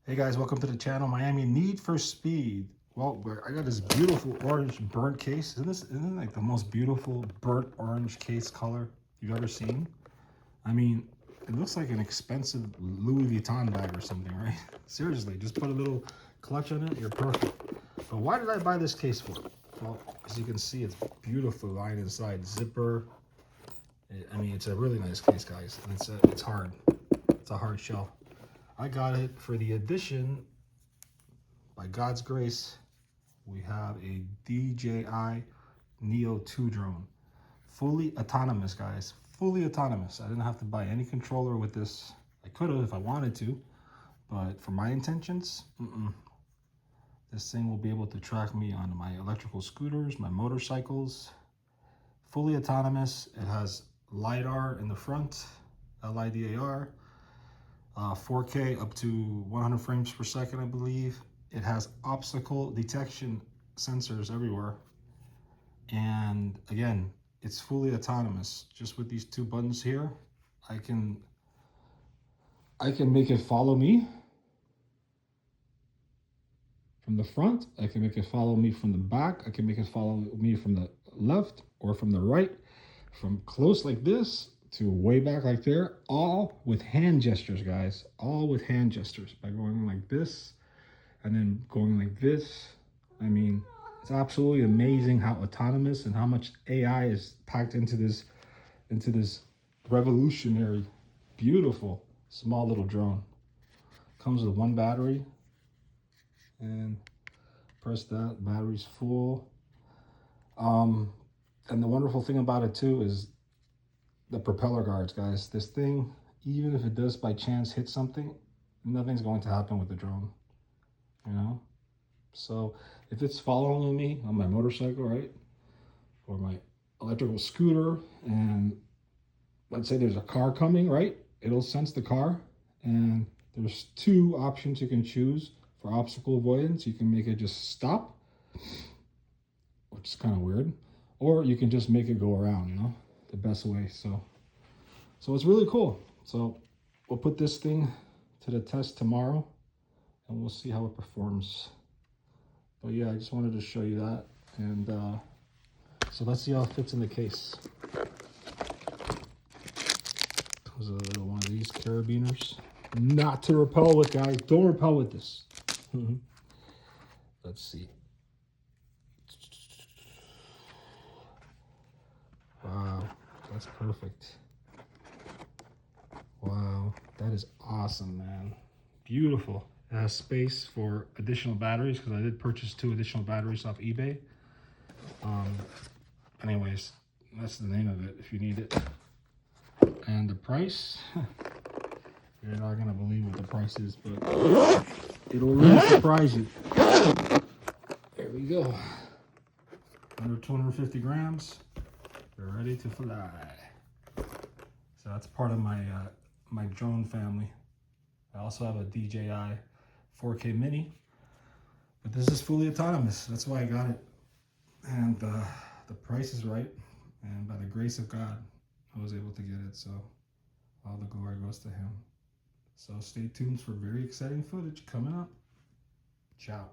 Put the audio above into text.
Hey guys, welcome to the channel. Miami Need for Speed. Well, I got this beautiful orange burnt case. Isn't it like the most beautiful burnt orange case color you've ever seen? I mean, it looks like an expensive Louis Vuitton bag or something, right? Seriously, just put a little clutch on it, you're perfect. But why did I buy this case for? Well, as you can see, it's beautiful lined inside, zipper. I mean, it's a really nice case, guys, and it's hard. It's a hard shell. I got it for the edition. By God's grace, we have a DJI Neo 2 drone. Fully autonomous, guys. Fully autonomous. I didn't have to buy any controller with this. I could have if I wanted to, but for my intentions, this thing will be able to track me on my electrical scooters, my motorcycles. Fully autonomous. It has LiDAR in the front, LiDAR. 4K up to 100 frames per second, I believe. It has obstacle detection sensors everywhere. And again, it's fully autonomous. Just with these two buttons here, I can make it follow me from the front. I can make it follow me from the back. I can make it follow me from the left or from the right, from close like this to way back like there, all with hand gestures, guys. All with hand gestures, by going like this and then going like this. I mean, it's absolutely amazing how autonomous and how much AI is packed into this revolutionary, beautiful, small little drone. Comes with one battery, and press that, battery's full. And the wonderful thing about it too is the propeller guards, guys. This thing, even if it does by chance hit something, nothing's going to happen with the drone, you know? So if it's following me on my motorcycle, right, or my electrical scooter, and let's say there's a car coming, right, it'll sense the car, and there's two options you can choose for obstacle avoidance. You can make it just stop, which is kind of weird, or you can just make it go around, you know, the best way. So it's really cool. So we'll put this thing to the test tomorrow, and we'll see how it performs. But yeah, I just wanted to show you that. And so let's see how it fits in the case. There's a little one of these carabiners. Not to repel with, guys. Don't repel with this. Let's see. Wow, that's perfect. Wow, that is awesome, man. Beautiful. It has space for additional batteries because I did purchase 2 additional batteries off eBay. Anyways, that's the name of it if you need it. And the price, you're not gonna believe what the price is, but it'll really surprise you. There we go. Under 250 grams. We're ready to fly. So that's part of my my drone family. I also have a DJI 4K Mini, but this is fully autonomous. That's why I got it. And the price is right. And by the grace of God, I was able to get it. So all the glory goes to him. So stay tuned for very exciting footage coming up. Ciao.